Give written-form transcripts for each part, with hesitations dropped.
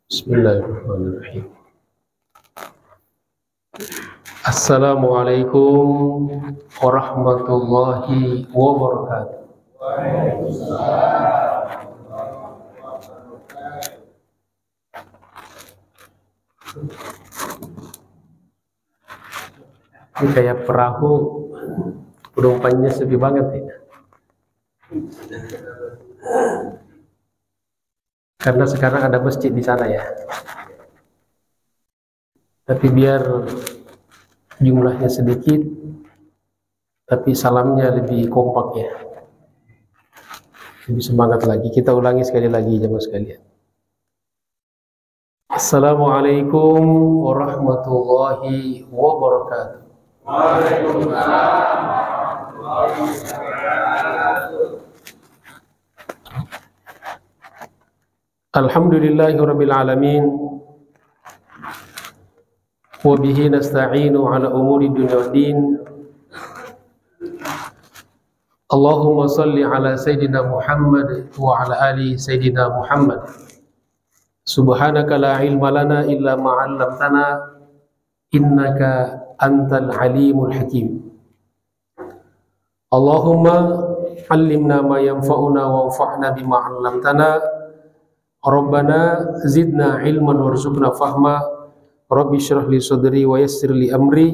Bismillahirrahmanirrahim. Assalamualaikum warahmatullahi wabarakatuh. Ini kayak perahu, penumpangnya sepi banget ya. Karena sekarang ada masjid di sana ya. Tapi biar jumlahnya sedikit, tapi salamnya lebih kompak ya. Lebih semangat lagi. Kita ulangi sekali lagi jemaah sekalian. Assalamualaikum warahmatullahi wabarakatuh. Waalaikumsalam warahmatullahi wabarakatuh. Alhamdulillahirabbil alamin. Wa bihi nasta'inu ala umuri dunya waddin. Allahumma salli ala sayyidina Muhammad wa ala ali sayyidina Muhammad. Subhanaka la ilma lana illa ma 'allamtana innaka antal alimul hakim. Allahumma 'allimna ma yanfa'una wanfa'na bima 'allamtana. Rabbana zidna ilman warzuqna fahma. Rabbi shrah li sadri wa yassir li amri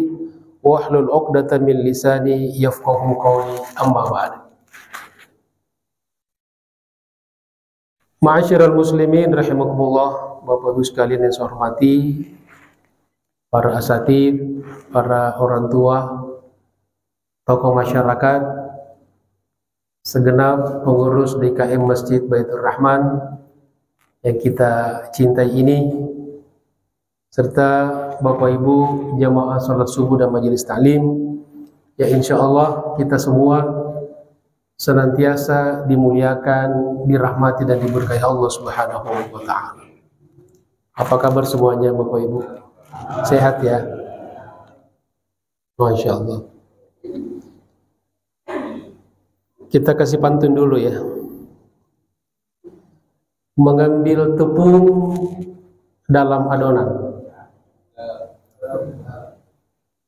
wahlul 'uqdatam min lisani yafqahu qawli. Amma ba'd. Ma'asyiral muslimin rahimakumullah, Bapak Ibu sekalian yang saya hormati, para asatid, para orang tua, tokoh masyarakat, segenap pengurus DKM Masjid Baitur Rahman yang kita cintai ini, serta Bapak Ibu jamaah salat subuh dan majelis taklim, ya insya Allah kita semua senantiasa dimuliakan, dirahmati dan diberkahi Allah Subhanahu wa ta'ala. Apa kabar semuanya Bapak Ibu? Sehat ya? Masya Allah. Kita kasih pantun dulu ya. Mengambil tepung dalam adonan,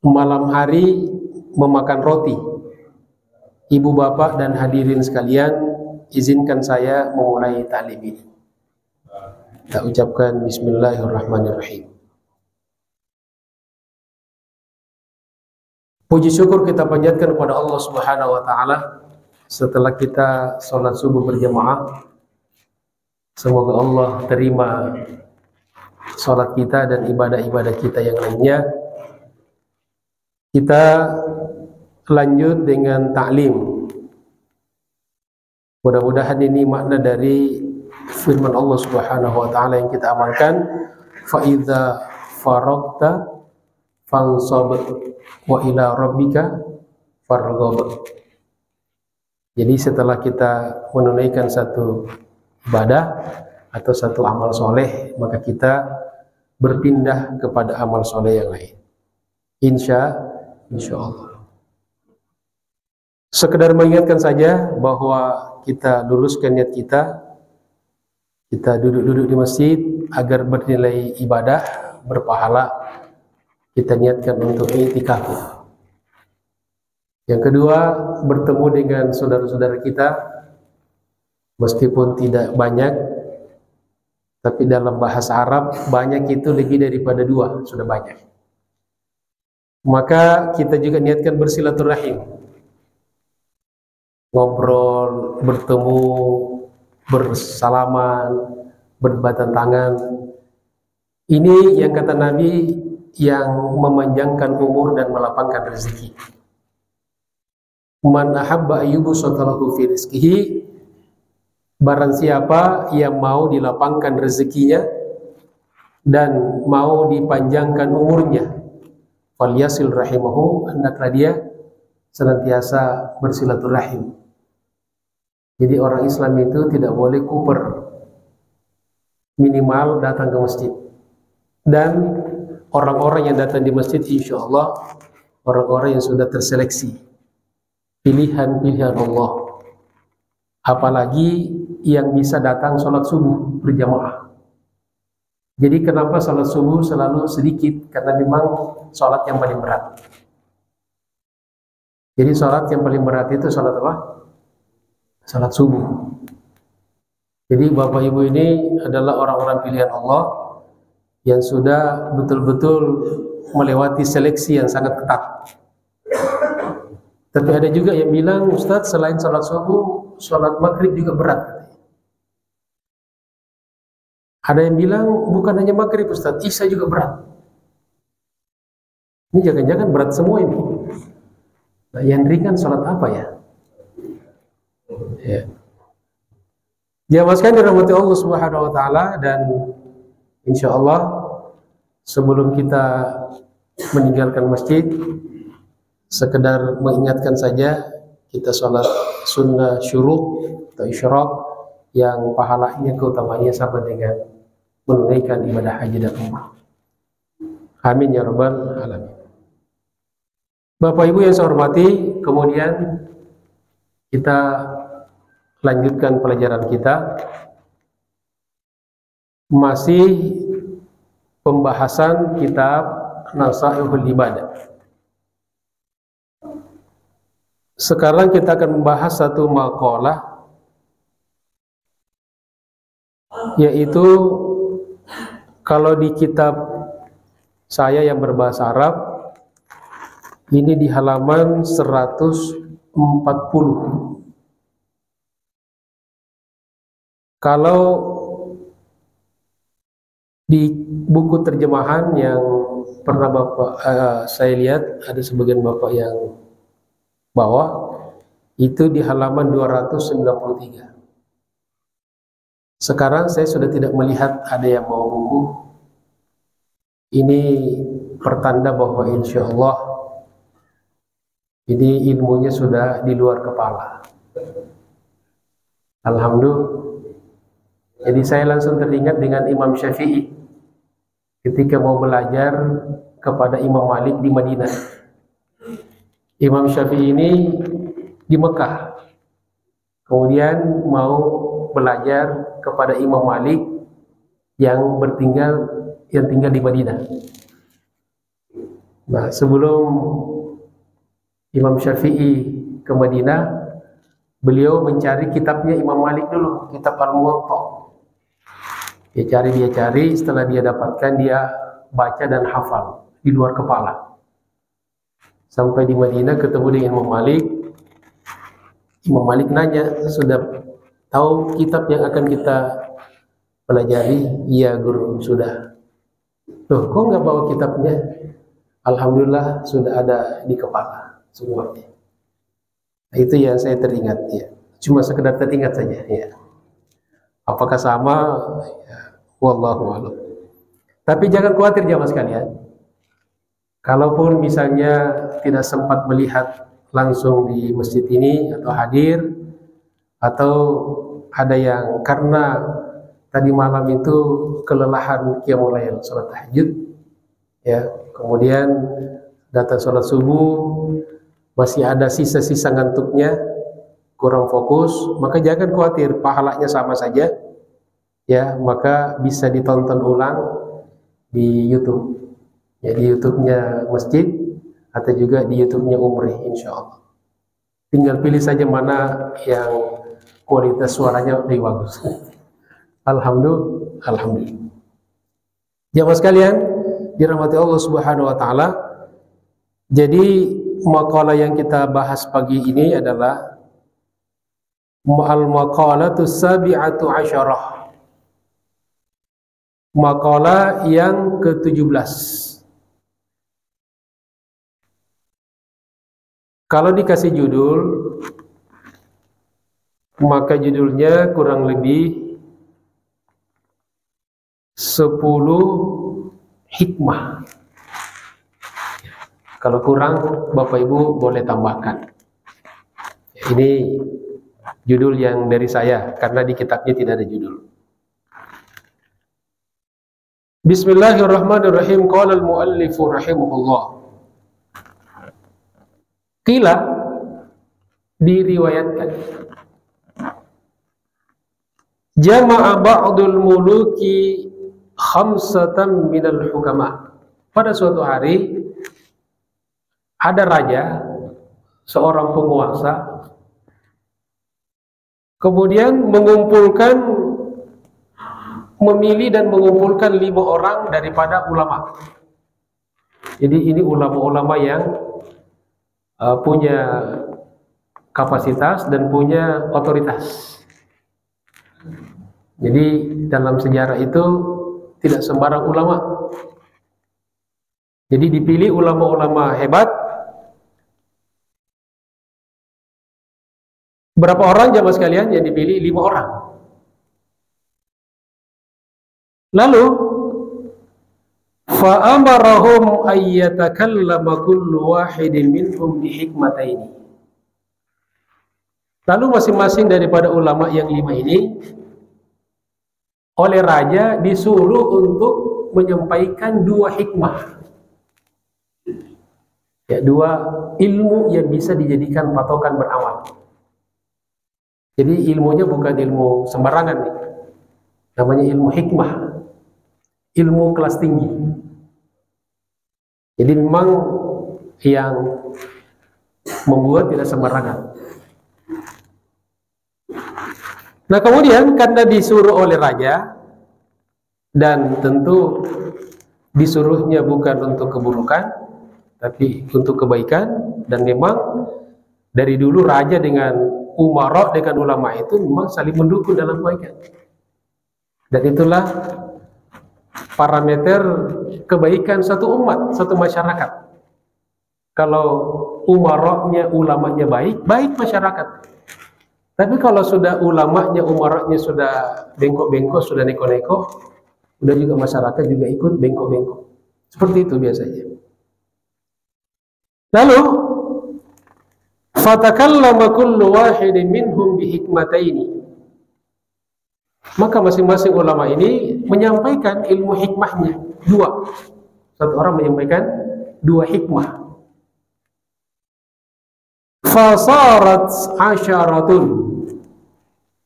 malam hari memakan roti. Ibu bapak dan hadirin sekalian, izinkan saya memulai taklim ini. Kita ucapkan bismillahirrahmanirrahim. Puji syukur kita panjatkan kepada Allah Subhanahu wa ta'ala setelah kita sholat subuh berjamaah. Semoga Allah terima sholat kita dan ibadah-ibadah kita yang lainnya. Kita lanjut dengan taklim. Mudah-mudahan ini makna dari firman Allah Subhanahu wa ta'ala yang kita amalkan. Fa idza faragta fansab wa ila rabbika farghab. Jadi setelah kita menunaikan satu ibadah atau satu amal soleh, maka kita berpindah kepada amal soleh yang lain. Insya Allah. Sekedar mengingatkan saja bahwa kita luruskan niat kita. Kita duduk-duduk di masjid agar bernilai ibadah, berpahala. Kita niatkan untuk i'tikaf. Yang kedua, bertemu dengan saudara-saudara kita, meskipun tidak banyak, tapi dalam bahasa Arab banyak itu lebih daripada dua, sudah banyak. Maka kita juga niatkan bersilaturahim. Ngobrol, bertemu, bersalaman, berbatan tangan. Ini yang kata Nabi yang memanjangkan umur dan melapangkan rezeki. Man ahabba ayyubsatalahu fi rizqihi, barang siapa yang mau dilapangkan rezekinya dan mau dipanjangkan umurnya, falyasil rahimahu, hendaklah dia senantiasa bersilaturahim. Jadi orang Islam itu tidak boleh kuper, minimal datang ke masjid. Dan orang-orang yang datang di masjid insya Allah orang-orang yang sudah terseleksi, pilihan-pilihan Allah. Apalagi yang bisa datang sholat subuh berjamaah. Jadi kenapa sholat subuh selalu sedikit? Karena memang sholat yang paling berat. Jadi sholat yang paling berat itu sholat apa? Sholat subuh. Jadi Bapak Ibu ini adalah orang-orang pilihan Allah yang sudah betul-betul melewati seleksi yang sangat ketat. Tapi ada juga yang bilang, Ustadz, selain sholat subuh, sholat maghrib juga berat. Ada yang bilang bukan hanya maghrib, Ustadz, isya juga berat. Ini jangan-jangan berat semua ini. Nah, yang ringan sholat apa ya? Ya. Jamaah dirahmati Allah Subhanahu wa taala, dan insya Allah sebelum kita meninggalkan masjid, sekedar mengingatkan saja, kita sholat sunnah syuruk atau isyraq yang pahalanya keutamanya sama dengan menunaikan ibadah haji dan umrah. Amin ya rabbal alamin. Bapak Ibu yang saya hormati, kemudian kita lanjutkan pelajaran kita, masih pembahasan kitab Nasaihul Ibadah. Sekarang kita akan membahas satu maqalah, yaitu kalau di kitab saya yang berbahasa Arab, ini di halaman 140. Kalau di buku terjemahan yang pernah saya lihat, ada sebagian Bapak yang bawa, itu di halaman 293. Sekarang saya sudah tidak melihat ada yang bawa buku. Ini pertanda bahwa insya Allah ini ilmunya sudah di luar kepala. Alhamdulillah. Jadi saya langsung teringat dengan Imam Syafi'i ketika mau belajar kepada Imam Malik di Madinah. Imam Syafi'i ini di Mekah, kemudian mau belajar kepada Imam Malik yang tinggal di Madinah. Nah, sebelum Imam Syafi'i ke Madinah, beliau mencari kitabnya Imam Malik dulu, kitab Al-Muwatta. Dia cari, setelah dia dapatkan, dia baca dan hafal di luar kepala. Sampai di Madinah ketemu dengan Imam Malik. Imam Malik nanya, sudah tahu kitab yang akan kita pelajari? Iya guru, sudah. Loh, kok nggak bawa kitabnya? Alhamdulillah sudah ada di kepala semuanya. Nah, itu yang saya teringat ya. Cuma sekedar teringat saja ya. Apakah sama? Ya, wallahu a'lam. Tapi jangan khawatir jamaah sekalian. Kalaupun misalnya tidak sempat melihat langsung di masjid ini atau hadir, atau ada yang karena tadi malam itu kelelahan qiyamul lail, salat tahajud ya, kemudian datang salat subuh, masih ada sisa-sisa ngantuknya, kurang fokus, maka jangan khawatir, pahalanya sama saja ya, maka bisa ditonton ulang di YouTube ya, di YouTube-nya masjid atau juga di YouTube-nya Umri, insya Allah. Tinggal pilih saja mana yang kualitas suaranya lebih bagus. Alhamdulillah. Jamaah sekalian dirahmati Allah Subhanahu wa taala. Jadi maqalah yang kita bahas pagi ini adalah al-maqalatu sabi'atu asyarah. Maqalah yang ke-17. Kalau dikasih judul, maka judulnya kurang lebih 10 hikmah. Kalau kurang, Bapak Ibu boleh tambahkan. Ini judul yang dari saya, karena di kitabnya tidak ada judul. Bismillahirrahmanirrahim. Qala al-muallifu rahimahullah. Qila, diriwayatkan, jama'a ba'dul muluki khamsatan minal hukama. Pada suatu hari ada raja, seorang penguasa, kemudian memilih dan mengumpulkan 5 orang daripada ulama. Jadi ini ulama-ulama yang punya kapasitas dan punya otoritas. Jadi dalam sejarah itu tidak sembarang ulama. Jadi dipilih ulama-ulama hebat. Berapa orang jamaah sekalian yang dipilih? 5 orang. Lalu fa'amarahum ayyatakallama kullu wahidin minhum bihikmataini. Lalu masing-masing daripada ulama yang 5 ini oleh raja disuruh untuk menyampaikan 2 hikmah. Ya, 2 ilmu yang bisa dijadikan patokan beramal. Jadi ilmunya bukan ilmu sembarangan nih. Namanya ilmu hikmah. Ilmu kelas tinggi. Jadi memang yang membuat tidak sembarangan. Nah kemudian karena disuruh oleh raja, dan tentu disuruhnya bukan untuk keburukan, tapi untuk kebaikan, dan memang dari dulu raja dengan umara, dengan ulama itu memang saling mendukung dalam kebaikan. Dan itulah parameter kebaikan satu umat, satu masyarakat. Kalau umaranya, ulamanya baik, baik masyarakat. Tapi kalau sudah ulamanya, umaranya sudah bengkok-bengkok, sudah neko-neko, udah juga masyarakat juga ikut bengkok-bengkok. Seperti itu biasanya. Lalu fatakallama kullu wahidin minhum bihikmataini. Maka masing-masing ulama ini menyampaikan ilmu hikmahnya 2. Satu orang menyampaikan 2 hikmah. Fasarat asyaratun.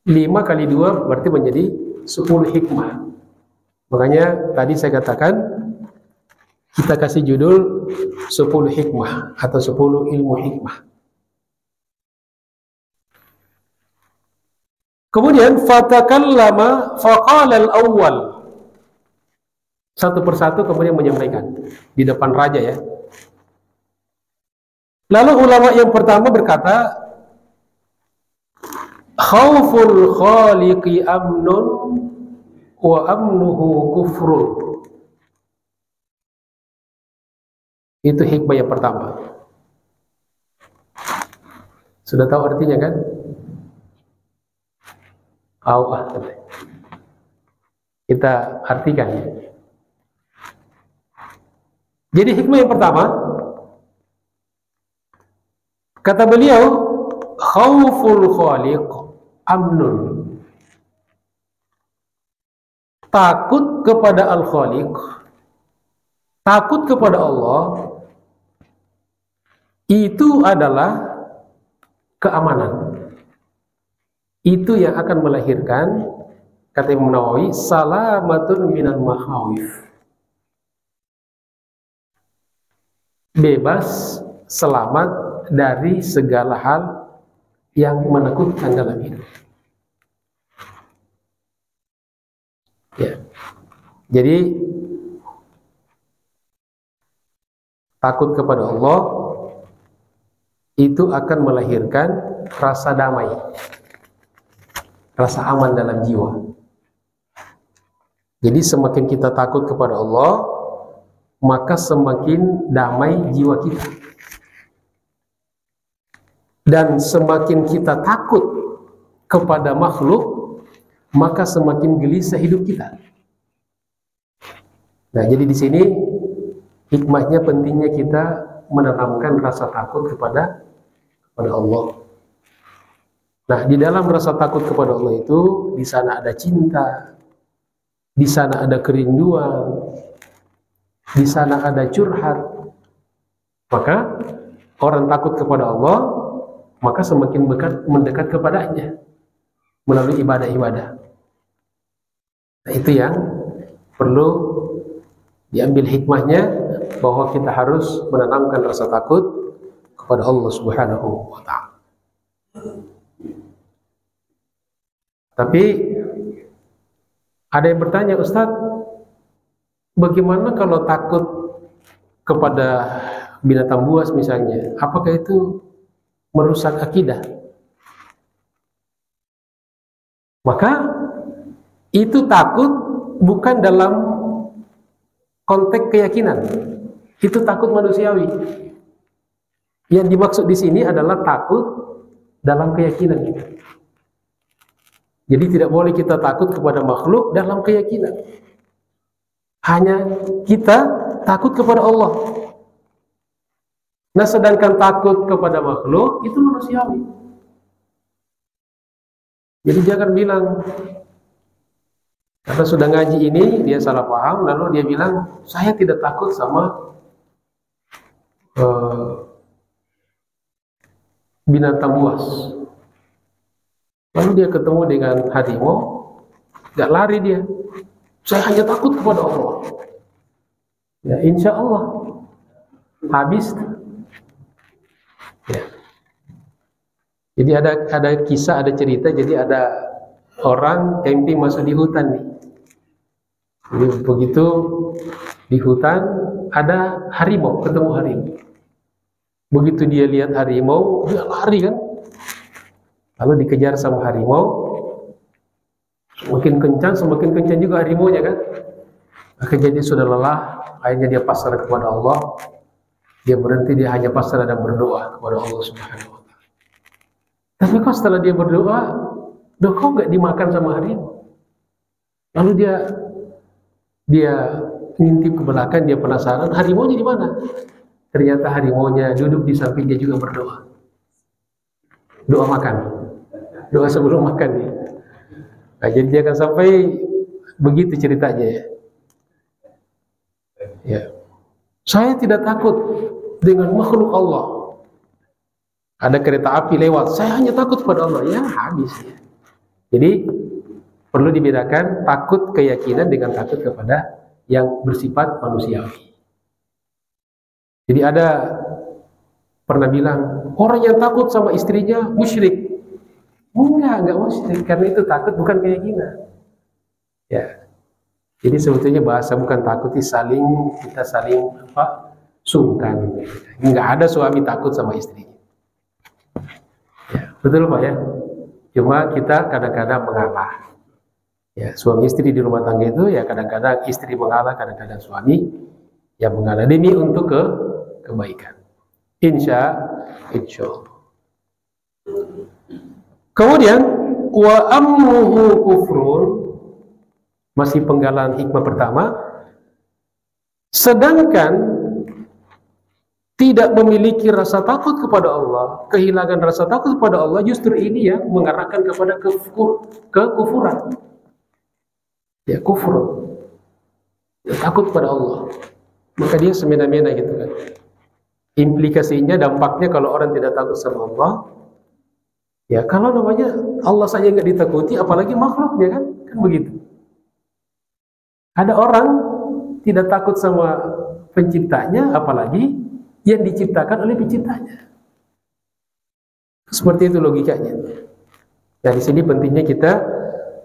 5 kali 2 berarti menjadi 10 hikmah. Makanya tadi saya katakan kita kasih judul 10 hikmah atau 10 ilmu hikmah. Kemudian fatakallama faqala al-awwal. Satu persatu kemudian menyampaikan di depan raja ya. Lalu ulama yang pertama berkata, khauful khaliqi amnun wa amnuhu kufrun. Itu hikmah yang pertama. Sudah tahu artinya kan? Kita artikan. Jadi hikmah yang pertama, kata beliau, khauful khaliq amnun. Takut kepada al-khaliq, takut kepada Allah, itu adalah keamanan. Itu yang akan melahirkan, kata Imam Nawawi, salamatun minal makhawif. Bebas, selamat dari segala hal yang menakutkan dalam hidup. Ya. Jadi takut kepada Allah itu akan melahirkan rasa damai, rasa aman dalam jiwa. Jadi semakin kita takut kepada Allah, maka semakin damai jiwa kita. Dan semakin kita takut kepada makhluk, maka semakin gelisah hidup kita. Nah, jadi di sini hikmahnya, pentingnya kita menanamkan rasa takut kepada Allah. Nah, di dalam rasa takut kepada Allah itu, di sana ada cinta, di sana ada kerinduan, di sana ada curhat. Maka orang takut kepada Allah, maka semakin mendekat kepadanya melalui ibadah-ibadah. Nah, itu yang perlu diambil hikmahnya bahwa kita harus menanamkan rasa takut kepada Allah Subhanahu wa Ta'ala. Tapi ada yang bertanya, Ustadz, bagaimana kalau takut kepada binatang buas misalnya? Apakah itu merusak akidah? Maka itu takut bukan dalam konteks keyakinan, itu takut manusiawi. Yang dimaksud di sini adalah takut dalam keyakinan kita. Jadi tidak boleh kita takut kepada makhluk dalam keyakinan. Hanya kita takut kepada Allah. Nah, sedangkan takut kepada makhluk itu manusiawi. Jadi jangan bilang karena sudah ngaji ini dia salah paham, lalu dia bilang saya tidak takut sama binatang buas. Lalu dia ketemu dengan harimau, gak lari dia. Saya hanya takut kepada Allah. Ya, insya Allah habis. Ya. Jadi ada kisah, ada cerita. Jadi ada orang camping masuk di hutan nih. Jadi begitu di hutan ada harimau, ketemu harimau. Begitu dia lihat harimau, dia lari kan. Lalu dikejar sama harimau. Semakin kencang juga harimaunya kan. Akhirnya dia sudah lelah, akhirnya dia pasrah kepada Allah. Dia berhenti, dia hanya pasrah dan berdoa kepada Allah Subhanahu wa Ta'ala. Tapi kok setelah dia berdoa, kok nggak dimakan sama harimau? Lalu dia ngintip ke belakang, dia penasaran, harimaunya di mana? Ternyata harimaunya duduk di sampingnya juga berdoa. Doa makan. Doa sebelum makan nih. Nah, jadi dia akan sampai begitu ceritanya ya. Ya. Saya tidak takut dengan makhluk Allah. Ada kereta api lewat, saya hanya takut pada Allah. Ya habis ya. Jadi perlu dibedakan takut keyakinan dengan takut kepada yang bersifat manusiawi. Jadi ada pernah bilang orang yang takut sama istrinya musyrik. Enggak musyrik, karena itu takut bukan keyakinan. Ya. Jadi sebetulnya bahasa bukan takut, kita saling sungkan. Enggak ada suami takut sama istrinya. Ya, betul Pak ya. Cuma kita kadang-kadang mengalah. Ya, suami istri di rumah tangga itu ya kadang-kadang istri mengalah, kadang-kadang suami yang mengalah demi untuk kebaikan. Insya Allah. Kemudian wa amruhu kufrun, masih penggalan hikmah pertama. Sedangkan tidak memiliki rasa takut kepada Allah, kehilangan rasa takut kepada Allah, justru ini yang mengarahkan kepada kekufuran. Ya, kufur. Ya, takut kepada Allah. Maka dia semena-mena gitu kan. Implikasinya, dampaknya kalau orang tidak takut sama Allah, ya kalau namanya Allah saja nggak ditakuti, apalagi makhluknya kan begitu. Ada orang tidak takut sama penciptanya, apalagi yang diciptakan oleh penciptanya. Seperti itu logikanya. Nah, di sini pentingnya kita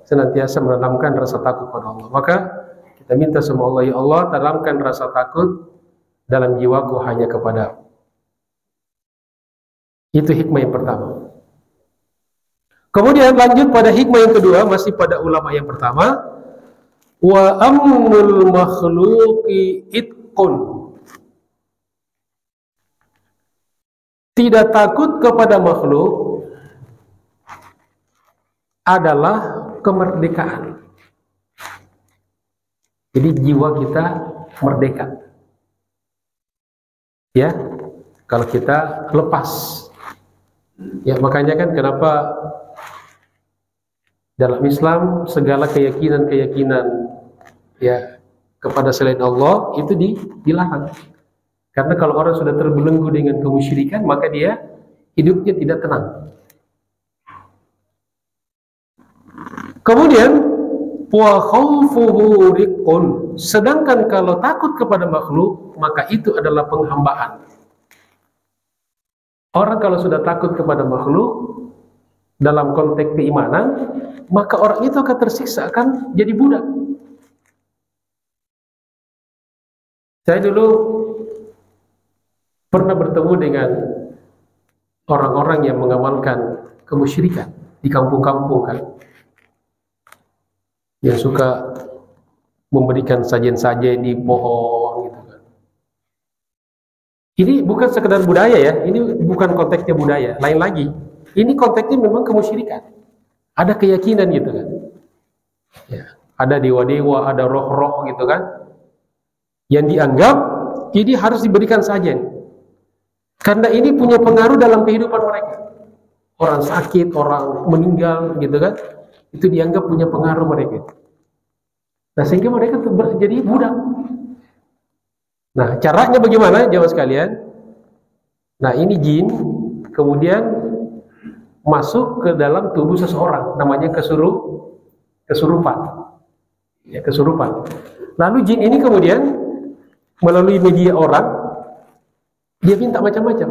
senantiasa menanamkan rasa takut kepada Allah. Maka kita minta sama Allah, ya Allah, tanamkan rasa takut dalam jiwaku hanya kepada. Itu hikmah yang pertama. Kemudian lanjut pada hikmah yang kedua, masih pada ulama yang pertama. Wa amnul makhluqi itqun. Tidak takut kepada makhluk adalah kemerdekaan. Jadi jiwa kita merdeka. Ya, kalau kita lepas. Ya, makanya kan kenapa dalam Islam segala keyakinan ya kepada selain Allah itu dilarang. Karena kalau orang sudah terbelenggu dengan kemusyrikan, maka dia hidupnya tidak tenang. Kemudian wa khaufuhu riqqun. Sedangkan kalau takut kepada makhluk, maka itu adalah penghambaan. Orang kalau sudah takut kepada makhluk dalam konteks keimanan, maka orang itu akan tersiksa, akan jadi budak. Saya dulu pernah bertemu dengan orang-orang yang mengamalkan kemusyrikan di kampung-kampung kan, yang suka memberikan sajian-sajian di pohon gitu kan. Ini bukan sekedar budaya ya, ini bukan konteksnya budaya, lain lagi. Ini konteksnya memang kemusyrikan. Ada keyakinan gitu kan. Ya, ada dewa-dewa, ada roh-roh gitu kan, yang dianggap ini harus diberikan sajian. Karena ini punya pengaruh dalam kehidupan mereka. Orang sakit, orang meninggal gitu kan, itu dianggap punya pengaruh mereka. Nah, sehingga mereka jadi budak. Nah, caranya bagaimana jamaah sekalian? Nah, ini jin kemudian masuk ke dalam tubuh seseorang, namanya kesurupan. Ya, kesurupan. Lalu jin ini kemudian melalui media orang, dia minta macam-macam.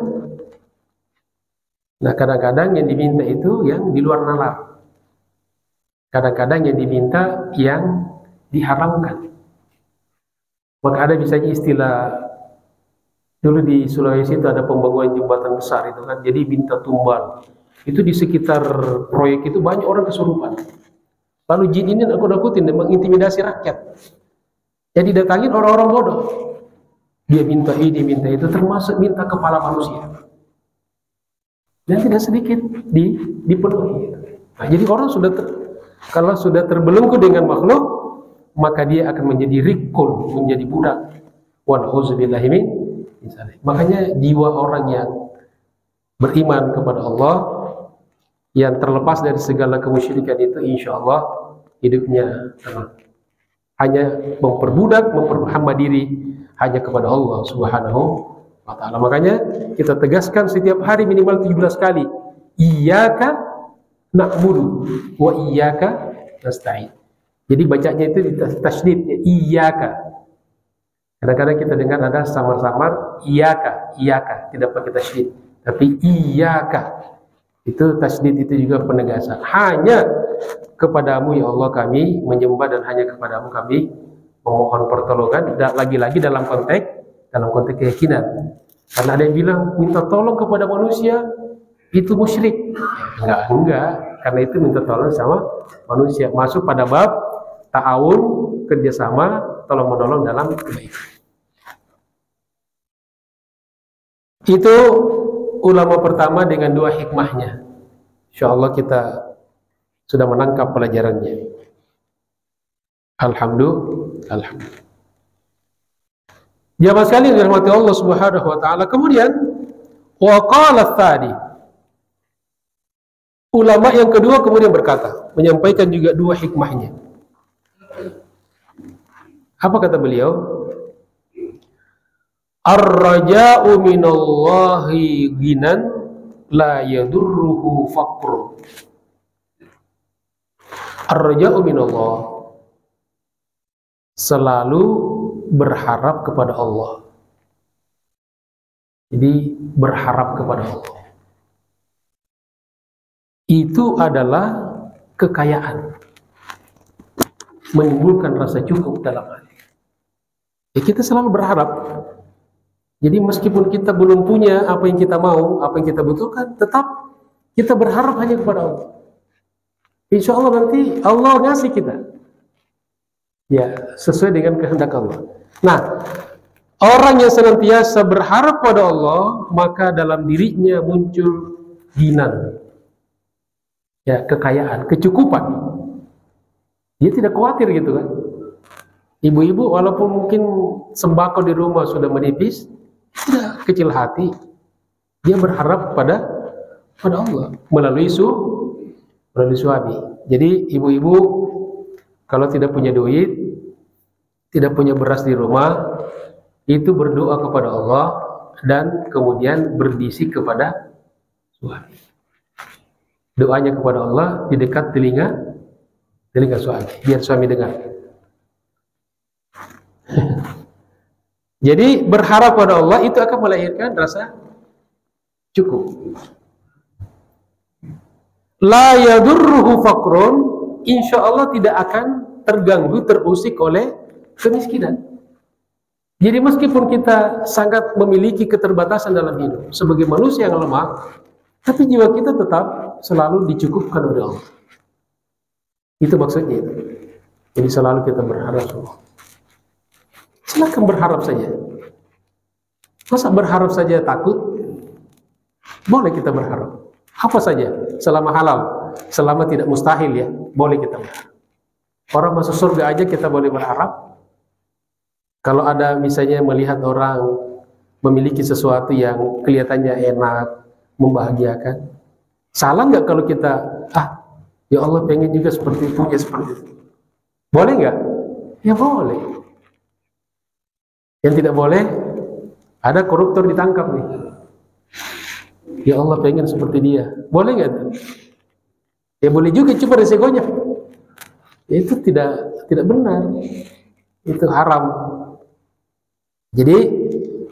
Nah, kadang-kadang yang diminta itu yang di luar nalar. Kadang-kadang yang diminta yang diharamkan. Maka ada misalnya istilah, dulu di Sulawesi itu ada pembangunan jembatan besar itu kan, jadi minta tumbal. Itu di sekitar proyek itu banyak orang kesurupan. Lalu jin ini nakut-nakutin dan mengintimidasi rakyat. Jadi datangin orang-orang bodoh. Dia minta ini, minta itu, termasuk minta kepala manusia. Dan tidak sedikit dipenuhi. Nah, jadi orang kalau sudah terbelenggu dengan makhluk, maka dia akan menjadi rikun, menjadi budak. Wa na'udzubillahi min dzalik. Makanya jiwa orang yang beriman kepada Allah, yang terlepas dari segala kemusyrikan itu, insya Allah hidupnya tenang. Hanya memperbudak, memperhamba diri hanya kepada Allah Subhanahu wa ta'ala. Makanya kita tegaskan setiap hari minimal 17 kali, iyyaka na'budu wa iyyaka nasta'in. Jadi bacanya itu tasydid, ya, iyyaka. Kadang-kadang kita dengar ada samar-samar iyyaka, tidak pakai tasydid, tapi iyyaka. Itu tasydid, itu juga penegasan. Hanya kepadamu ya Allah kami menyembah, dan hanya kepadamu kami memohon pertolongan. Dan lagi-lagi dalam konteks keyakinan. Karena ada yang bilang minta tolong kepada manusia itu musyrik. Enggak. Karena itu minta tolong sama manusia. Masuk pada bab ta'awun, kerjasama, tolong-menolong dalam kebaikan. Itu ulama pertama dengan dua hikmahnya. Insya Allah kita sudah menangkap pelajarannya. Alhamdulillah. Jamaah sekalian dirahmati Allah Subhanahu wa taala. Kemudian wa qala tsani. Ulama yang kedua kemudian berkata, menyampaikan juga dua hikmahnya. Apa kata beliau? Ar-raja'u minallahi ghinan la yadurruhu faqr. Ar-raja'u minallah, selalu berharap kepada Allah. Jadi berharap kepada Allah itu adalah kekayaan, menimbulkan rasa cukup dalam hati. Ya, kita selalu berharap. Jadi meskipun kita belum punya apa yang kita mau, apa yang kita butuhkan, tetap kita berharap hanya kepada Allah. Insya Allah nanti Allah ngasih kita. Ya, sesuai dengan kehendak Allah. Nah, orang yang senantiasa berharap pada Allah, maka dalam dirinya muncul ginan. Ya, kekayaan, kecukupan. Dia tidak khawatir gitu kan. Ibu-ibu walaupun mungkin sembako di rumah sudah menipis, tidak kecil hati, dia berharap pada Allah melalui suami. Jadi ibu-ibu kalau tidak punya duit, tidak punya beras di rumah, itu berdoa kepada Allah dan kemudian berbisik kepada suami. Doanya kepada Allah di dekat telinga telinga suami, biar suami dengar. Jadi berharap pada Allah itu akan melahirkan rasa cukup. La yadurruhu faqrun, insya Allah tidak akan terganggu, terusik oleh kemiskinan. Jadi meskipun kita sangat memiliki keterbatasan dalam hidup sebagai manusia yang lemah, tapi jiwa kita tetap selalu dicukupkan oleh Allah. Itu maksudnya itu. Jadi selalu kita berharap Allah. Silakan berharap saja. Masa berharap saja takut? Boleh kita berharap. Apa saja, selama halal, selama tidak mustahil ya, boleh kita berharap. Orang masuk surga aja kita boleh berharap. Kalau ada misalnya melihat orang memiliki sesuatu yang kelihatannya enak, membahagiakan, salah nggak kalau kita, ya Allah pengen juga seperti itu, ya seperti itu. Boleh nggak? Ya boleh. Yang tidak boleh, ada koruptor ditangkap nih. Ya Allah pengen seperti dia. Boleh nggak? Ya boleh juga, cuma resikonya. Itu tidak benar. Itu haram. Jadi,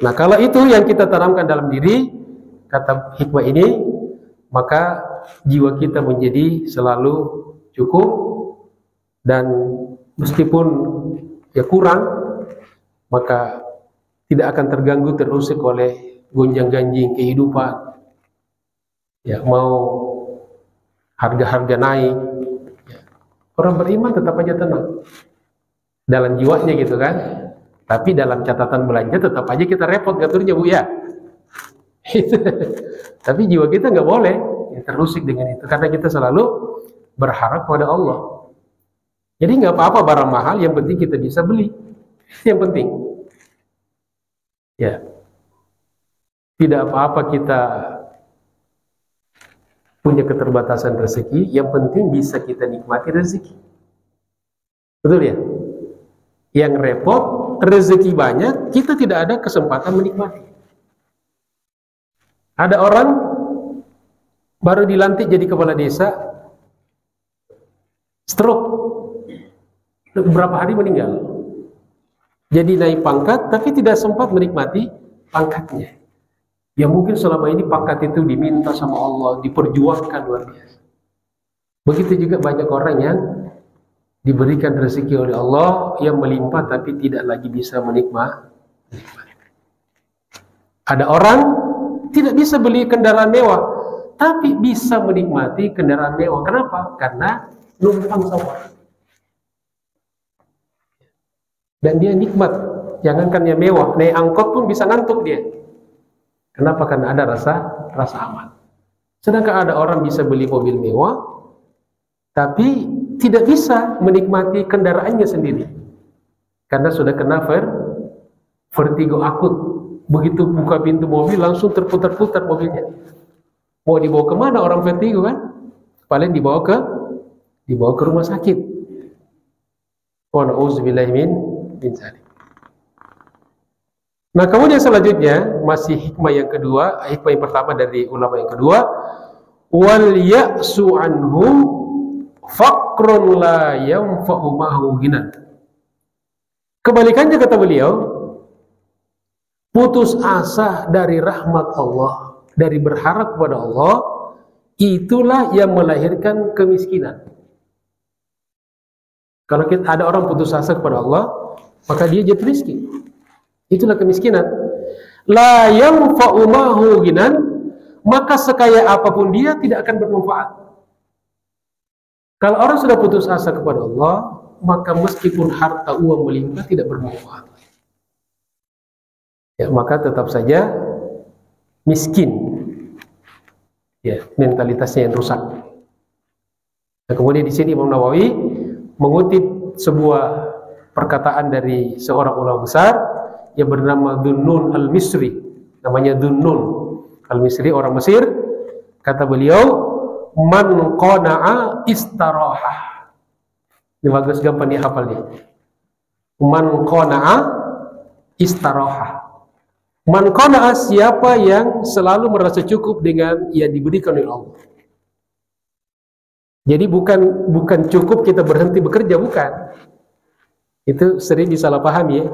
nah kalau itu yang kita tanamkan dalam diri, kata hikmah ini, maka jiwa kita menjadi selalu cukup, dan meskipun ya kurang, maka tidak akan terganggu, terusik oleh gonjang-ganjing kehidupan. Ya, mau harga-harga naik, ya, orang beriman tetap aja tenang dalam jiwanya gitu kan. Tapi dalam catatan belanja tetap aja kita repot ngaturnya, Bu ya. Tapi jiwa kita nggak boleh ya, terusik dengan itu, karena kita selalu berharap pada Allah. Jadi nggak apa-apa barang mahal, yang penting kita bisa beli. Yang penting. Ya. Tidak apa-apa kita punya keterbatasan rezeki, yang penting bisa kita nikmati rezeki. Betul ya? Yang repot, rezeki banyak, kita tidak ada kesempatan menikmati. Ada orang baru dilantik jadi kepala desa, stroke, beberapa hari meninggal. Jadi naik pangkat, tapi tidak sempat menikmati pangkatnya. Ya mungkin selama ini pangkat itu diminta sama Allah, diperjuangkan luar biasa. Begitu juga banyak orang yang diberikan rezeki oleh Allah yang melimpah, tapi tidak lagi bisa menikmati. Ada orang tidak bisa beli kendaraan mewah, tapi bisa menikmati kendaraan mewah. Kenapa? Karena numpang sama orang. Dan dia nikmat. Jangankan yang mewah, naik angkot pun bisa ngantuk dia. Kenapa? Karena ada rasa aman. Sedangkan ada orang bisa beli mobil mewah, tapi tidak bisa menikmati kendaraannya sendiri, karena sudah kena vertigo akut. Begitu buka pintu mobil langsung terputar-putar mobilnya. Mau dibawa kemana orang vertigo kan? Paling dibawa ke rumah sakit. Wa na'udzubillahi min dzalik. Nah kemudian selanjutnya masih hikmah yang kedua, hikmah yang pertama dari ulama yang kedua, wal ya'su anhu faqrun la yanfa'u ma'hu ghinan. Kebalikannya kata beliau, putus asa dari rahmat Allah, dari berharap kepada Allah, itulah yang melahirkan kemiskinan. Kalau ada orang putus asa kepada Allah, maka dia jadi miskin. Itulah kemiskinan. La yanfa'u ma'hu ghinan, maka sekaya apapun dia tidak akan bermanfaat. Kalau orang sudah putus asa kepada Allah, maka meskipun harta uang melimpah tidak bermanfaat. Ya, maka tetap saja miskin. Ya, mentalitasnya yang rusak. Nah, kemudian di sini Imam Nawawi mengutip sebuah perkataan dari seorang ulama besar yang bernama Dhunnun al-Misri. Namanya Dhunnun al-Misri, orang Mesir. Kata beliau, man qana'a istaraha. Ini bagus, gampang dihafal nih. Man qana'a istaraha. Man qana'a, siapa yang selalu merasa cukup dengan yang diberikan oleh Allah. Jadi bukan cukup kita berhenti bekerja, bukan. Itu sering disalahpahami ya.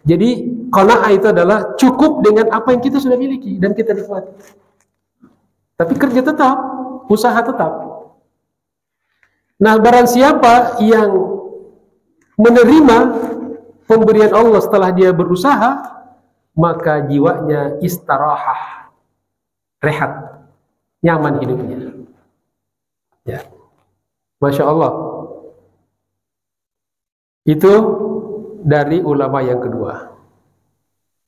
Jadi qanaah itu adalah cukup dengan apa yang kita sudah miliki dan kita nikmati. Tapi kerja tetap, usaha tetap. Nah, barang siapa yang menerima pemberian Allah setelah dia berusaha, maka jiwanya istirahah, rehat, nyaman hidupnya. Ya. Masya Allah. Itu dari ulama yang kedua.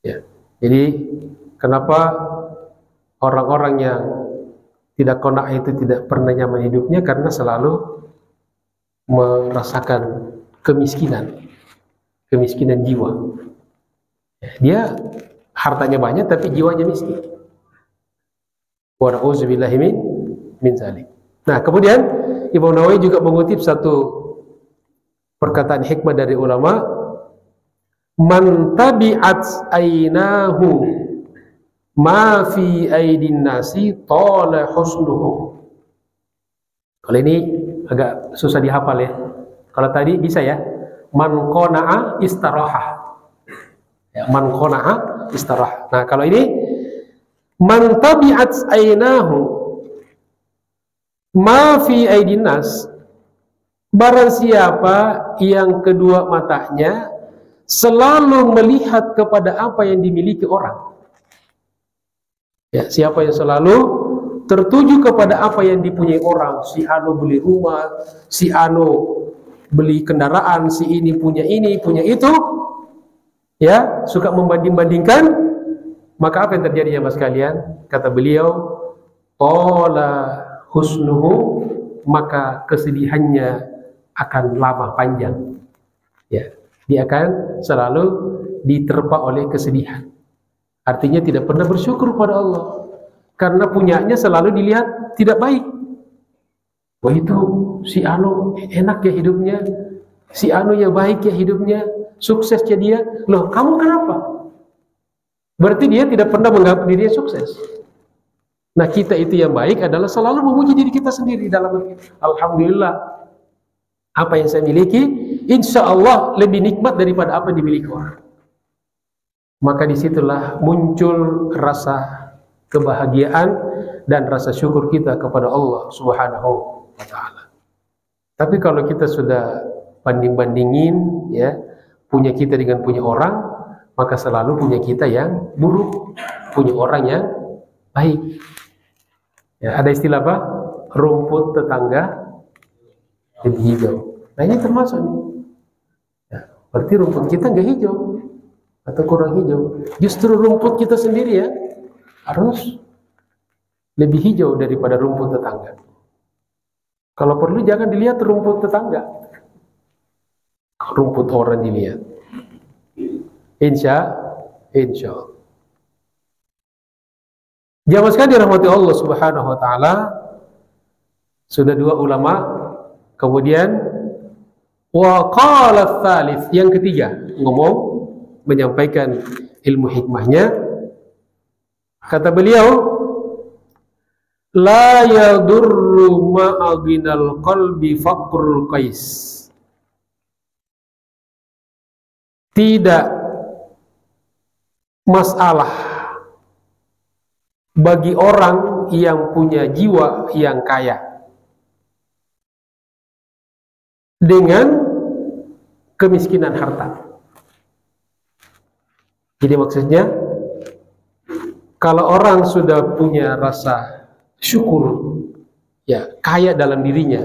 Ya. Jadi kenapa orang-orang yang tidak qanaah itu tidak pernah nyaman hidupnya? Karena selalu merasakan kemiskinan jiwa. Dia hartanya banyak tapi jiwanya miskin. Wa na'udzubillahi min dzalik. Nah, kemudian Imam Nawawi juga mengutip satu perkataan hikmah dari ulama, man tabi'at ainahu ma fi aidin nasi tala husnuhu. Kalau ini agak susah dihafal ya. Kalau tadi bisa ya, man qana'a istirahah. Ya, man qana'a istirahah. Nah, kalau ini man tabi'at ainahu ma fi aidin nas, barang siapa yang kedua matanya selalu melihat kepada apa yang dimiliki orang. Ya, siapa yang selalu tertuju kepada apa yang dipunyai orang, si anu beli rumah, si anu beli kendaraan, si ini, punya itu, ya, suka membanding-bandingkan, maka apa yang terjadi ya mas kalian? Kata beliau, qala husnuhu, maka kesedihannya akan lama panjang. Ya, dia akan selalu diterpa oleh kesedihan. Artinya tidak pernah bersyukur pada Allah, karena punyanya selalu dilihat tidak baik. Wah, itu si anu enak ya hidupnya, si anu ya baik ya hidupnya, suksesnya dia. Loh, kamu kenapa? Berarti dia tidak pernah menganggap dirinya sukses. Nah, kita itu yang baik adalah selalu memuji diri kita sendiri dalam alhamdulillah, apa yang saya miliki insya Allah lebih nikmat daripada apa yang dimiliki orang. Maka disitulah muncul rasa kebahagiaan dan rasa syukur kita kepada Allah Subhanahu wa ta'ala. Tapi kalau kita sudah banding-bandingin ya, punya kita dengan punya orang, maka selalu punya kita yang buruk, punya orang yang baik. Ya, ada istilah apa? Rumput tetangga lebih hijau. Nah, ini termasuk nih. Ya, berarti rumput kita nggak hijau atau kurang hijau. Justru rumput kita sendiri ya harus lebih hijau daripada rumput tetangga. Kalau perlu jangan dilihat rumput tetangga, rumput orang dilihat. Insya Allah. Jamaah sekalian dirahmati Allah Subhanahu wa taala, sudah dua ulama, kemudian wa qala tsalits, yang ketiga ngomong menyampaikan ilmu hikmahnya, kata beliau, la yadurru ma'aginal qalbi faqrul qais. Tidak masalah bagi orang yang punya jiwa yang kaya dengan kemiskinan harta. Jadi maksudnya, kalau orang sudah punya rasa syukur, ya, kaya dalam dirinya,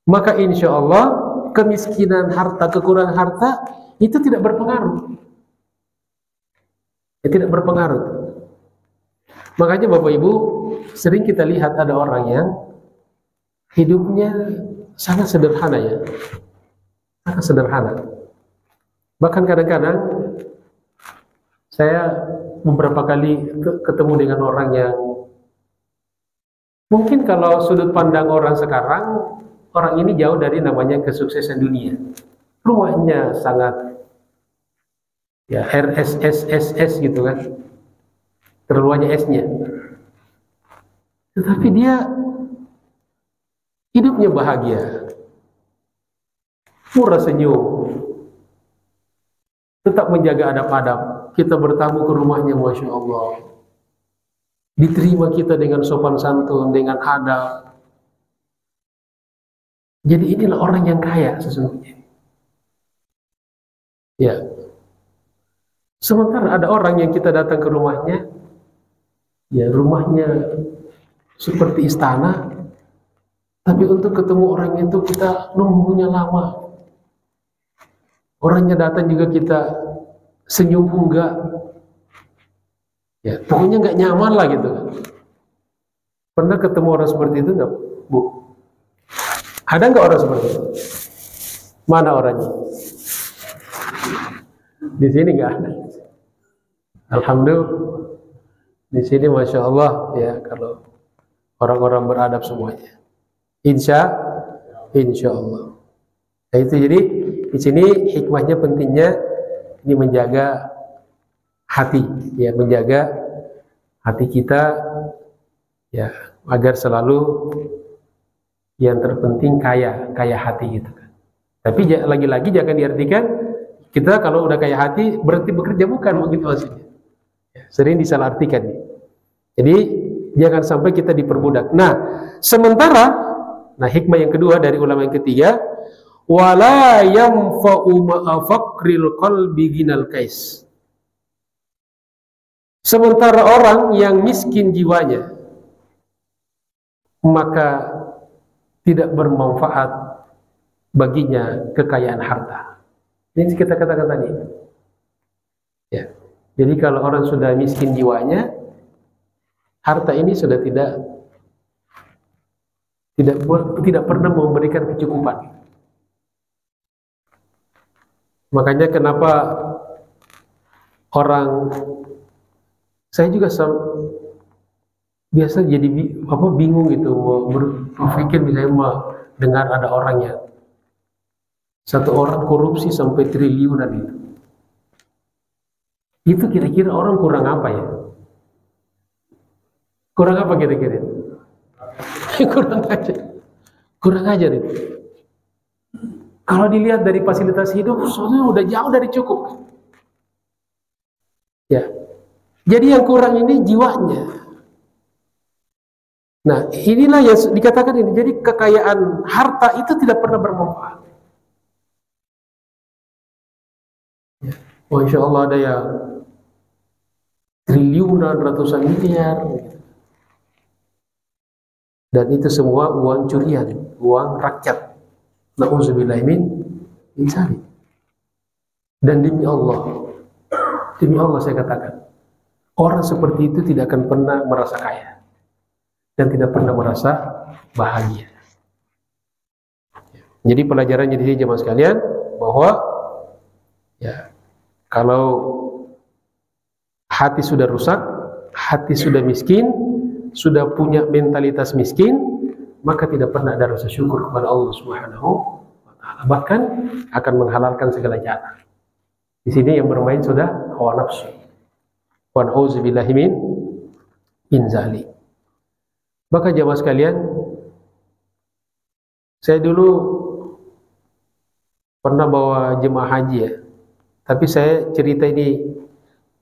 maka insya Allah kemiskinan harta, kekurangan harta itu tidak berpengaruh. Ya, tidak berpengaruh. Makanya Bapak Ibu, sering kita lihat ada orang yang hidupnya sangat sederhana ya, sangat sederhana. Bahkan kadang-kadang saya beberapa kali ketemu dengan orang yang mungkin kalau sudut pandang orang sekarang, orang ini jauh dari namanya kesuksesan dunia. Rumahnya sangat ya RSSSS gitu kan, terlalu banyak S-nya. Tetapi dia hidupnya bahagia, murah senyum, tetap menjaga adab-adab. Kita bertamu ke rumahnya, Masya Allah, diterima kita dengan sopan santun, dengan adab. Jadi inilah orang yang kaya sesungguhnya. Ya. Sementara ada orang yang kita datang ke rumahnya, ya rumahnya seperti istana, tapi untuk ketemu orang itu kita nunggunya lama. Orangnya datang juga kita senyum enggak, ya pokoknya nggak nyaman lah gitu. Pernah ketemu orang seperti itu nggak, Bu? Ada nggak orang seperti itu? Mana orangnya? Di sini nggak ada. Alhamdulillah, di sini Masya Allah ya, kalau orang-orang beradab semuanya. Insya Allah. Nah itu jadi di sini hikmahnya, pentingnya ini menjaga hati, ya menjaga hati kita, ya agar selalu yang terpenting kaya hati gitu kan. Tapi lagi-lagi jangan diartikan kita kalau udah kaya hati berarti bekerja, bukan begitu maksudnya. Sering disalahartikan. Jadi jangan sampai kita diperbudak. Nah, hikmah yang kedua dari ulama yang ketiga, wala yanfa'u ma'a faqril qalbi ginal kais. Sementara orang yang miskin jiwanya, maka tidak bermanfaat baginya kekayaan harta. Ini kita katakan tadi. Ya. Jadi kalau orang sudah miskin jiwanya, harta ini sudah tidak pernah memberikan kecukupan. Makanya kenapa orang, saya juga biasa jadi bingung gitu, berpikir misalnya dengar ada orang yang satu orang korupsi sampai triliunan itu kira-kira orang kurang apa ya? Kurang apa kira-kira? kurang aja itu. Kalau dilihat dari fasilitas hidup, soalnya udah jauh dari cukup. Ya, jadi yang kurang ini jiwanya. Nah, inilah yang dikatakan ini. Jadi kekayaan harta itu tidak pernah bermanfaat. Ya. Masya Allah, ada yang triliunan, ratusan miliar, dan itu semua uang curian, uang rakyat. Na'udzubillahi min dzalik. Dan demi Allah saya katakan, orang seperti itu tidak akan pernah merasa kaya dan tidak pernah merasa bahagia. Jadi pelajaran jadi jemaah sekalian bahwa ya, kalau hati sudah rusak, hati sudah miskin, sudah punya mentalitas miskin, maka tidak pernah ada rasa syukur kepada Allah Subhanahu wa Ta'ala. Bahkan akan menghalalkan segala cara. Di sini yang bermain sudah hawa nafsu. Wa na'udzubillahi min dzalik. Maka jemaah sekalian, saya dulu pernah bawa jemaah haji ya. Tapi saya cerita ini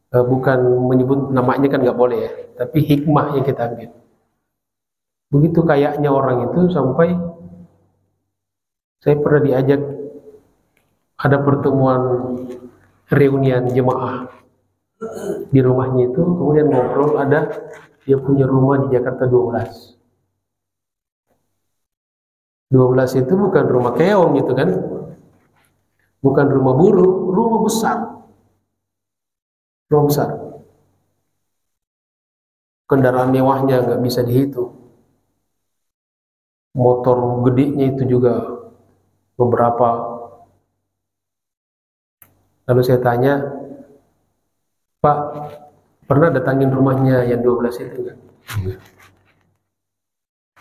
bukan menyebut namanya, kan nggak boleh ya, tapi hikmah yang kita ambil. Begitu kayaknya orang itu sampai saya pernah diajak ada pertemuan reunian jemaah di rumahnya itu, kemudian ngobrol, ada dia punya rumah di Jakarta 12 itu bukan rumah keong gitu kan, bukan rumah burung, rumah besar. Kendaraan mewahnya nggak bisa dihitung, motor gedenya itu juga beberapa. Lalu saya tanya, Pak, pernah datangin rumahnya yang 12 itu enggak?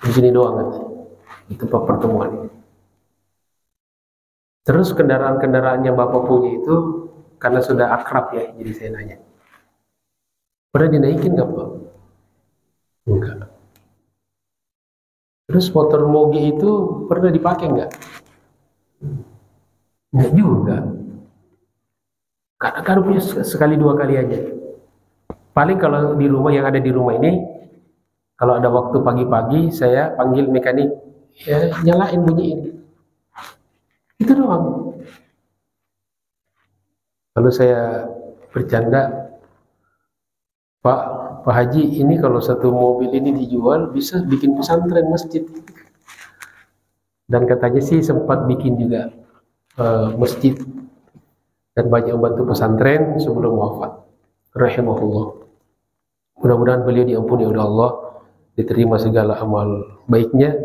Di sini doang kan, di tempat pertemuan ini. Terus kendaraan-kendaraan yang Bapak punya itu, karena sudah akrab ya, jadi saya nanya, pernah dinaikin nggak Pak? Enggak. Terus motor moge itu pernah dipakai nggak? Nggak juga. Kadang-kadang punya sekali dua kali aja. Paling kalau di rumah, yang ada di rumah ini, kalau ada waktu pagi-pagi saya panggil mekanik, ya nyalain, bunyiin. Itu doang. Lalu saya bercanda, Pak Haji, ini kalau satu mobil ini dijual bisa bikin pesantren masjid. Dan katanya sih sempat bikin juga masjid dan banyak membantu pesantren sebelum wafat. Rahimahullah. Mudah-mudahan beliau diampuni oleh Allah, diterima segala amal baiknya,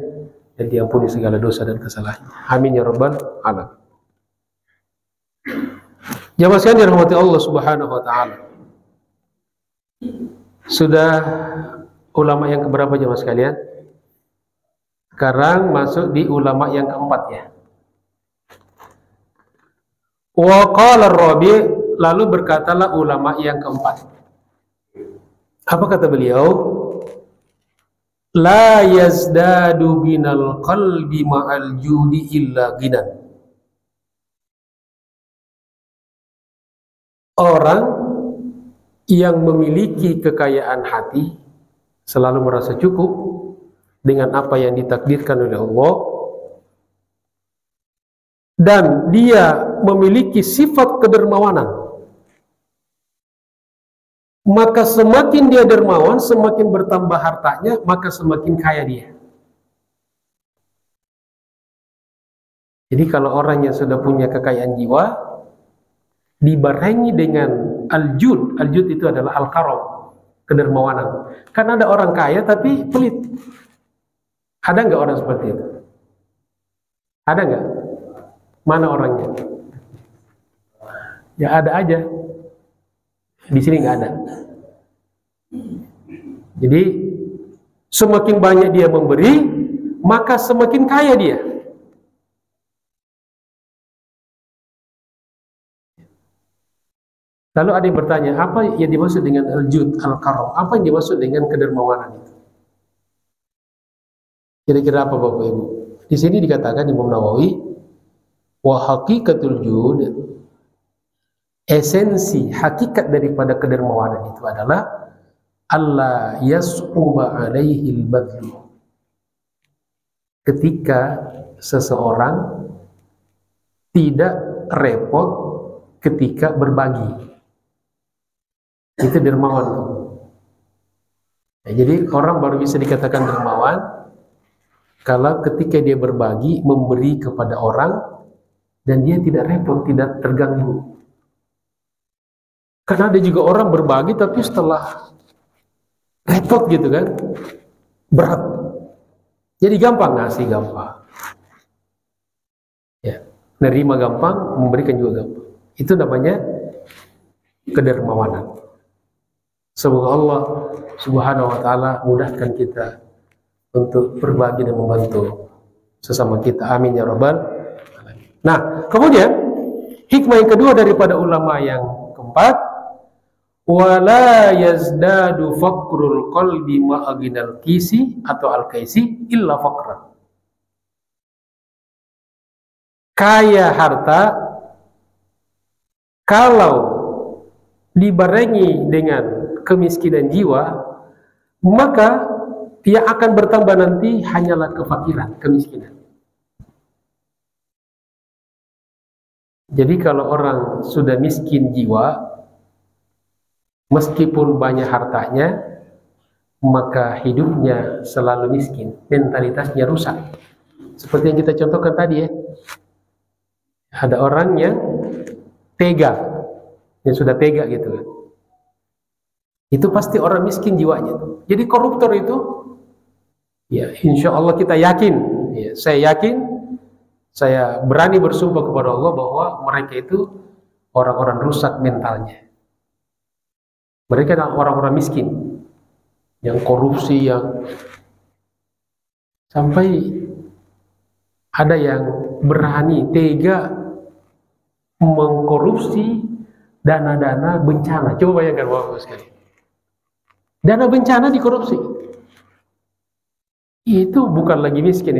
dan diampuni segala dosa dan kesalahannya. Amin ya rabbal alamin. Jamaah sekalian dirahmati Allah Subhanahu wa taala. Sudah ulama yang keberapa jamaah sekalian? Sekarang masuk di ulama yang keempat ya. Wa qala ar-rabi', lalu berkatalah ulama yang keempat. Apa kata beliau? La yazdadu binal qalbi ma'al judi illa ginan. Orang yang memiliki kekayaan hati selalu merasa cukup dengan apa yang ditakdirkan oleh Allah, dan dia memiliki sifat kedermawanan, maka semakin dia dermawan, semakin bertambah hartanya, maka semakin kaya dia. Jadi kalau orang yang sudah punya kekayaan jiwa dibarengi dengan al-jud itu adalah al-karam, kedermawanan. Karena ada orang kaya tapi pelit. Ada nggak orang seperti itu? Ada nggak? Mana orangnya? Ya ada aja. Di sini nggak ada. Jadi semakin banyak dia memberi, maka semakin kaya dia. Lalu ada yang bertanya, apa yang dimaksud dengan al-jud, al-karam? Apa yang dimaksud dengan kedermawanan itu? Kira-kira apa Bapak Ibu? Di sini dikatakan Imam Nawawi, wa haqiqatul jud, esensi hakikat daripada kedermawanan itu adalah Allah yas'uba alaihi al-badlu. Ketika seseorang tidak repot ketika berbagi. Itu dermawan. Ya, jadi orang baru bisa dikatakan dermawan kalau ketika dia berbagi, memberi kepada orang, dan dia tidak repot, tidak terganggu. Karena ada juga orang berbagi tapi setelah repot gitu kan, berat. Jadi gampang ngasih, gampang. Ya, nerima gampang, memberikan juga gampang. Itu namanya kedermawanan. Semoga Allah Subhanahu wa taala mudahkan kita untuk berbagi dan membantu sesama kita. Amin ya rabbal alamin. Nah, kemudian hikmah yang kedua daripada ulama yang keempat, wala yazdadu faqrul qalbi ma'aginal kisi atau al-kaisi illa faqran. Kaya harta kalau dibarengi dengan kemiskinan jiwa, maka yang akan bertambah nanti hanyalah kefakiran, kemiskinan. Jadi kalau orang sudah miskin jiwa, meskipun banyak hartanya, maka hidupnya selalu miskin, mentalitasnya rusak. Seperti yang kita contohkan tadi ya. Ada orang yang tega, yang sudah tega gitu kan. Itu pasti orang miskin jiwanya. Jadi koruptor itu, ya insya Allah kita yakin, ya, saya yakin, saya berani bersumpah kepada Allah bahwa mereka itu orang-orang rusak mentalnya. Mereka adalah orang-orang miskin, yang korupsi, yang sampai ada yang berani tega mengkorupsi dana-dana bencana. Coba bayangkan Bapak sekali. Dana bencana dikorupsi. itu bukan lagi miskin,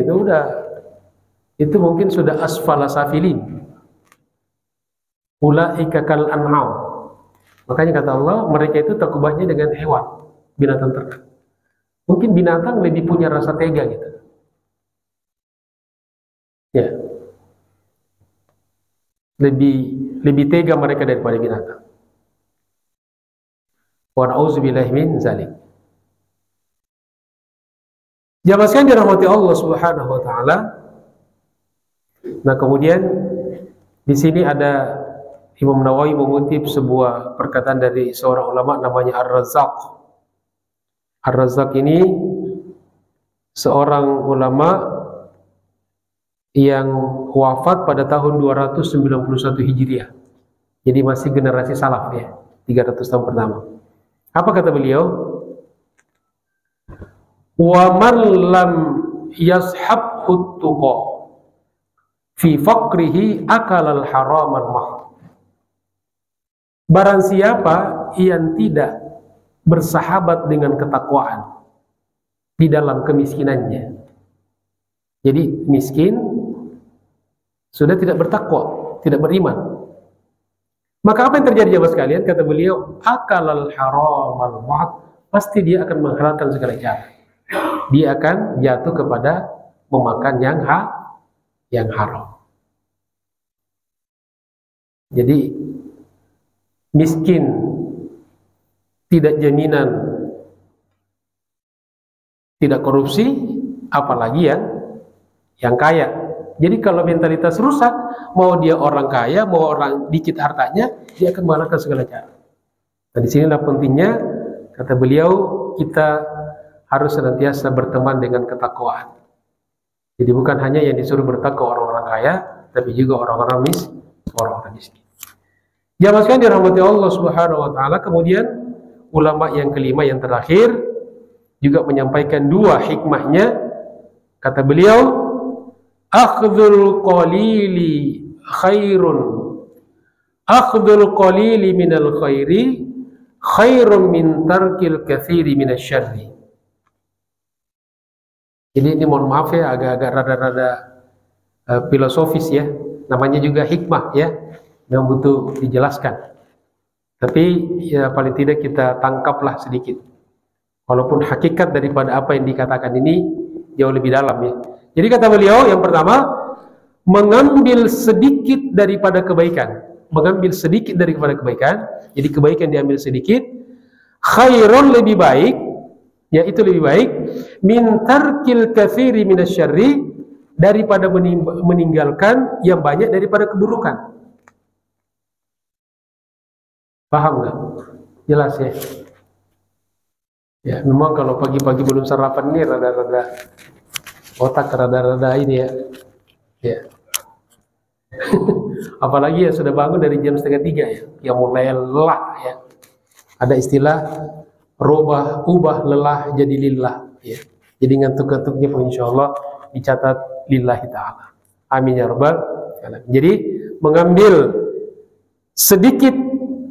itu mungkin sudah asfala safilin. Ulaika kal an'am. Makanya kata Allah, mereka itu takubahnya dengan hewan, binatang ternak. Mungkin binatang lebih punya rasa tega gitu. Ya. Lebih tega mereka daripada binatang. Wa na'udzubillahi min zalik. Jamaah sekalian dirahmati Allah Subhanahu wa taala. Nah, kemudian di sini ada Imam Nawawi mengutip sebuah perkataan dari seorang ulama namanya Ar-Razzaq. Ar-Razzaq ini seorang ulama yang wafat pada tahun 291 Hijriah. Jadi masih generasi salaf ya, 300 tahun pertama. Apa kata beliau? Wa man lam yashabhu tuqa fi faqrihi akalal haram al-mahd. Barang siapa yang tidak bersahabat dengan ketakwaan di dalam kemiskinannya. Jadi miskin sudah tidak bertakwa, tidak beriman. Maka apa yang terjadi jemaah sekalian? Kata beliau, akalal haram al-mahd, pasti dia akan menghalalkan segala cara. Dia akan jatuh kepada memakan yang haram. Jadi miskin tidak jaminan tidak korupsi, apalagi yang kaya. Jadi kalau mentalitas rusak, mau dia orang kaya, mau orang dikit hartanya, dia akan menggunakan segala cara. Nah, di sinilah pentingnya kata beliau, kita harus senantiasa berteman dengan ketakwaan. Jadi bukan hanya yang disuruh bertakwa orang-orang kaya, tapi juga orang-orang miskin. Jamaah sekalian dirahmati Allah Subhanahu wa taala. Kemudian ulama yang kelima yang terakhir juga menyampaikan dua hikmahnya. Kata beliau, akhdhul qalili khairun. Akhdhul qalili minal khairi khairun min tarkil katsiri minasyarri. Jadi ini mohon maaf ya, agak-agak rada-rada filosofis ya. Namanya juga hikmah ya, yang butuh dijelaskan. Tapi ya paling tidak kita tangkaplah sedikit. Walaupun hakikat daripada apa yang dikatakan ini jauh lebih dalam ya. Jadi kata beliau yang pertama, mengambil sedikit daripada kebaikan. Mengambil sedikit daripada kebaikan. Jadi kebaikan diambil sedikit. Khairun lebih baik. Ya itu lebih baik. Min tarkil katsiri minasyarri, daripada meninggalkan yang banyak daripada keburukan. Paham nggak? Jelas ya? Ya, memang kalau pagi-pagi belum sarapan ini rada-rada otak rada-rada ini ya. Ya. Apalagi ya sudah bangun dari jam 2:30 ya, yang mulai lelah ya. Ada istilah ubah lelah jadi lillah ya. Jadi ngantuk-ngantuknya pun insyaallah dicatat lillahi ta'ala. Amin ya rabbal alamin. Jadi mengambil sedikit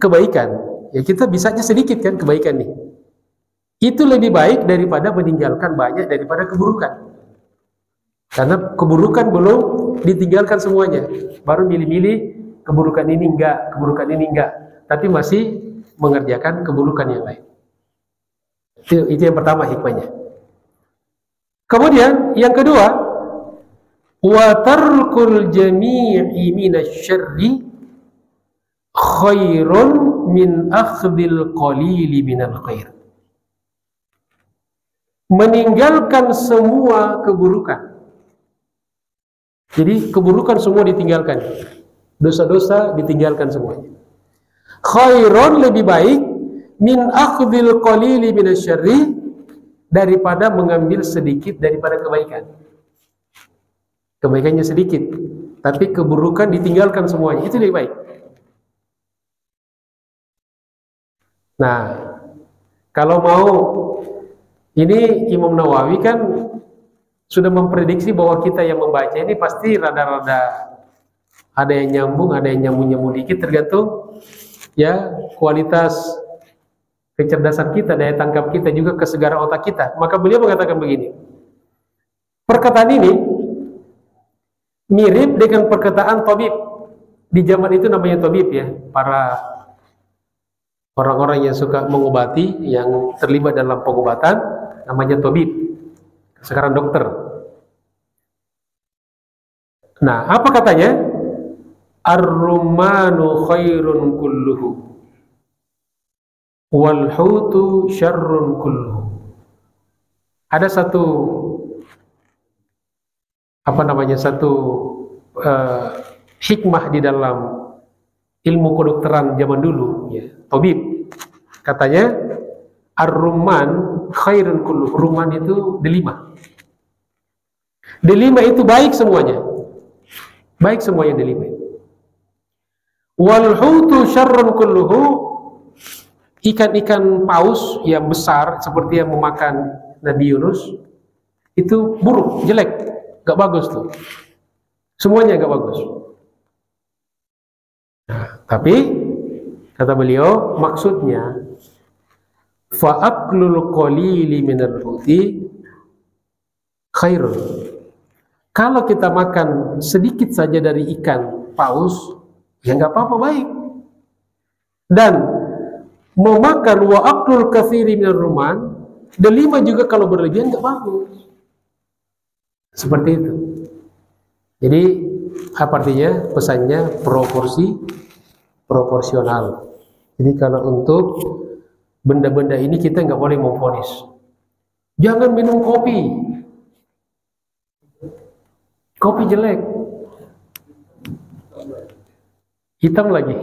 kebaikan, ya kita bisanya sedikit kan kebaikan nih. Itu lebih baik daripada meninggalkan banyak daripada keburukan. Karena keburukan belum ditinggalkan semuanya, baru milih-milih keburukan ini enggak, tapi masih mengerjakan keburukan yang lain. Itu yang pertama hikmahnya. Kemudian yang kedua, wa tarkul jami'i minasyarri khairun min akhdhil qalili minal khair. Meninggalkan semua keburukan. Jadi keburukan semua ditinggalkan, dosa-dosa ditinggalkan semuanya. Khairun lebih baik min akhdhil qalili minasyarri, daripada mengambil sedikit daripada kebaikan. Kebaikannya sedikit, tapi keburukan ditinggalkan semuanya. Itu lebih baik. Nah, kalau mau, ini Imam Nawawi kan sudah memprediksi bahwa kita yang membaca ini pasti rada-rada ada yang nyambung, ada yang nyambung-nyambung dikit, tergantung ya kualitas kecerdasan kita, daya tangkap kita, juga kesegaran otak kita. Maka beliau mengatakan begini, Perkataan ini mirip dengan perkataan tabib. Di zaman itu namanya tabib ya, para orang-orang yang suka mengobati, yang terlibat dalam pengobatan, namanya tabib. Sekarang dokter. Nah, apa katanya? Ar-rumanu khairun kulluhu wal hutu syarrun kulluhu. Ada satu satu hikmah di dalam ilmu kedokteran zaman dulu ya, tabib. Katanya ar-rumman khairun kulluhu. Rumman itu delima. Delima itu baik semuanya. Baik semuanya delima. Wal hutu syarrun kulluhu. Ikan-ikan paus yang besar seperti yang memakan Nabi Yunus itu buruk, jelek, gak bagus tuh. Semuanya gak bagus. Nah, tapi kata beliau maksudnya fa'aklul qalili minal huti khairun. Kalau kita makan sedikit saja dari ikan paus, ya nggak apa-apa, baik. Dan memakan wa aklul katsiri minal rumman, delima juga kalau berlebihan nggak bagus. Seperti itu. Jadi apa artinya? Pesannya proporsional. Jadi kalau untuk benda-benda ini kita nggak boleh memvonis. Jangan minum kopi. Kopi jelek. Hitam lagi.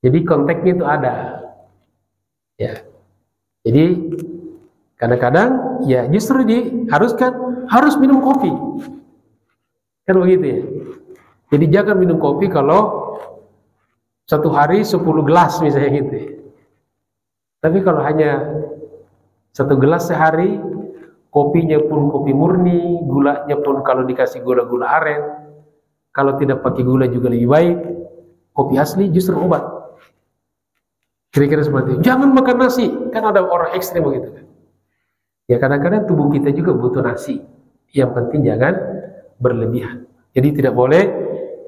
Jadi konteksnya itu ada. Ya. Jadi kadang-kadang ya justru diharuskan harus minum kopi. Kan begitu ya. Jadi jangan minum kopi kalau satu hari 10 gelas misalnya gitu ya. Tapi kalau hanya 1 gelas sehari, kopinya pun kopi murni, gulanya pun kalau dikasih gula-gula aren, kalau tidak pakai gula juga lebih baik. Kopi asli justru obat. Kira-kira seperti itu. Jangan makan nasi, kan ada orang ekstrem begitu kan. Ya kadang-kadang tubuh kita juga butuh nasi. Yang penting jangan berlebihan. Jadi tidak boleh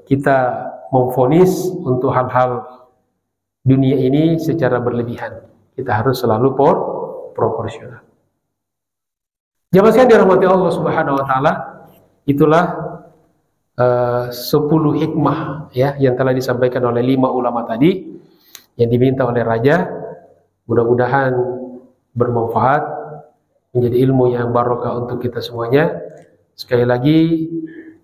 kita memvonis untuk hal-hal dunia ini secara berlebihan. Kita harus selalu proporsional. Jamaah sekalian dirahmati Allah Subhanahu wa taala, itulah 10 hikmah ya yang telah disampaikan oleh 5 ulama tadi yang diminta oleh raja. Mudah-mudahan bermanfaat, menjadi ilmu yang barokah untuk kita semuanya. Sekali lagi,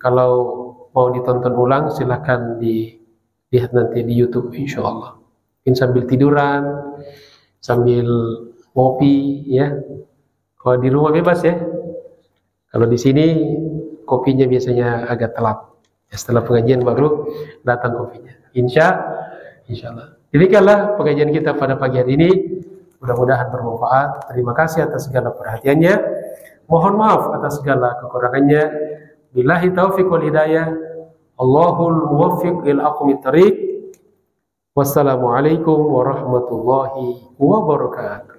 kalau mau ditonton ulang silahkan dilihat nanti di YouTube insyaallah. Mungkin sambil tiduran, sambil ngopi ya. Kalau di rumah bebas ya. Kalau di sini kopinya biasanya agak telat. Ya, setelah pengajian baru datang kopinya. Insyaallah. Demikianlah pengajian kita pada pagi hari ini. Mudah-mudahan bermanfaat. Terima kasih atas segala perhatiannya. Mohon maaf atas segala kekurangannya. Billahi taufiq wal hidayah. Allahul muwaffiq lil aqwamit thariq. Wassalamualaikum warahmatullahi wabarakatuh.